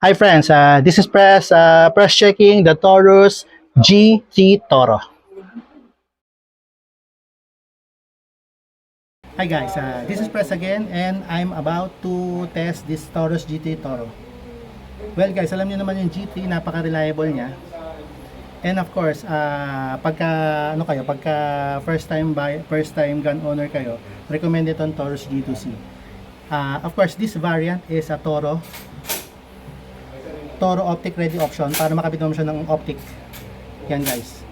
Hi friends, this is press checking the Taurus GT Toro. Hi guys, this is Press again and I'm about to test this Taurus GT Toro. Well guys, alam niyo naman yung GT, napaka-reliable niya. And of course, pagka first time gun owner kayo, recommended on Taurus G2C. Of course, this variant is a Toro optic ready option para makabit naman siya ng optic. Yan guys.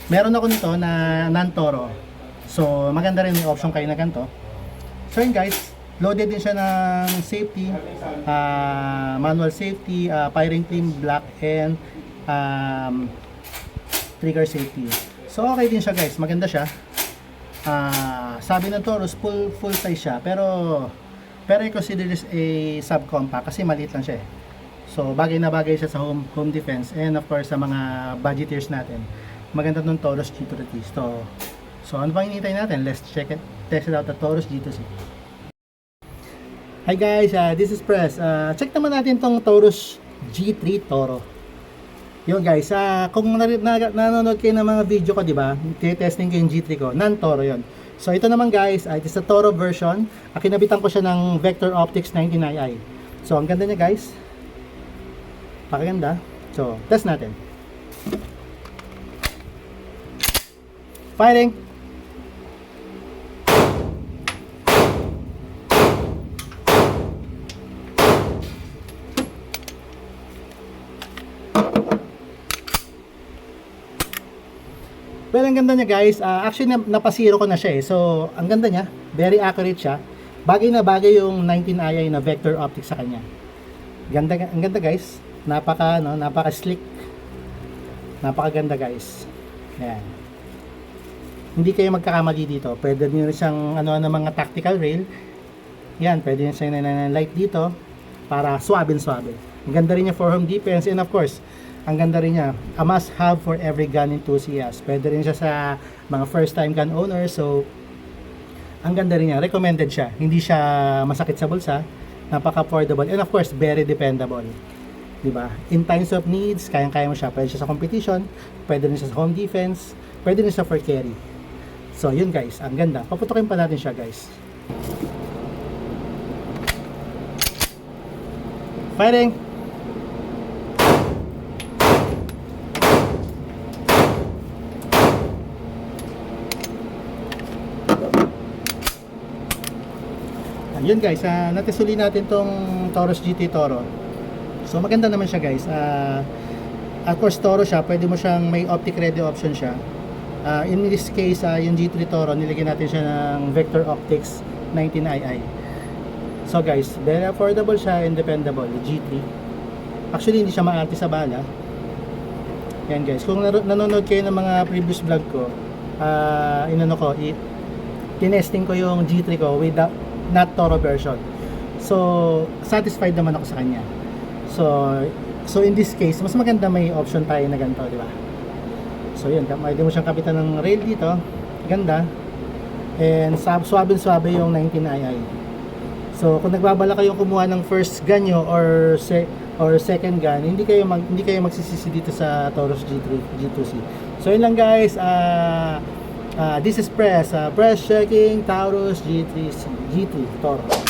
Meron ako nito na non-Toro. So maganda rin yung option kayo na ganito. So yun guys, loaded din siya ng safety, manual safety, firing pin black and trigger safety. So okay din siya guys, maganda siya. Sabi ng Taurus full size siya, pero I consider this a subcompact kasi maliit lang siya eh. So bagay na bagay siya sa home defense and of course sa mga budgeteers natin. Maganda nung Taurus G2C. So ano bang hinihintay natin? Let's test it out the Taurus G2C. Hi guys, this is Press. Check naman natin tong Taurus G3 Toro. Yun guys, kung nanonood kayo ng mga video ko, di ba? Testing ko yung G3 ko, non-Toro yun. So ito naman guys, it is a Toro version. Kinabitan ko siya ng Vector Optics 19ii. So ang ganda niya guys. Pakaganda. So, test natin. Firing! Well, ang ganda niya guys. Actually, napasiro ko na siya eh. So, ang ganda niya. Very accurate siya. Bagay na bagay yung 19ii na Vector Optics sa kanya. Ang ganda guys. Napaka slick. Napakaganda guys. Ayan. Hindi kayo magkakamali dito. Pwede niyo siyang ng mga tactical rail. Yan, pwede niyo siyang light dito para suabe-suabe. Ang ganda rin niya for home defense and of course, ang ganda rin niya, a must have for every gun enthusiast. Pwede rin siya sa mga first time gun owner. So, ang ganda rin niya. Recommended siya. Hindi siya masakit sa bulsa. Napaka-affordable and of course, very dependable. Diba? In times of needs, kayang-kaya mo siya. Pwede siya sa competition, pwede rin siya sa home defense, pwede rin siya for carry. So, yun guys, ang ganda. Paputukin pa natin siya guys. Firing! Yun guys, natisuli natin tong Taurus GT Toro. So maganda naman siya guys. Of course Toro siya, pwede mo siyang may optic ready option siya. In this case, yung G3 Toro, nilagyan natin siya ng Vector Optics 19ii. So guys, very affordable siya and dependable, G3. Actually hindi siya maarte sa bala. Yan guys, kung nanonood kayo ng mga previous vlog ko, tinesting ko yung G3 ko with the not Toro version. So satisfied naman ako sa kanya. So in this case, mas maganda may option tayo na ganito, di ba? So yun, pwede mo siyang kapitan ng rail dito. Ganda. And suabe-suabe yung 19ii. So kung nagbabala kayong kumuha ng first gun nyo or second gun, hindi kayo magsisisi dito sa Taurus G2C. So yun lang guys. This is Press checking Taurus G3 Toro.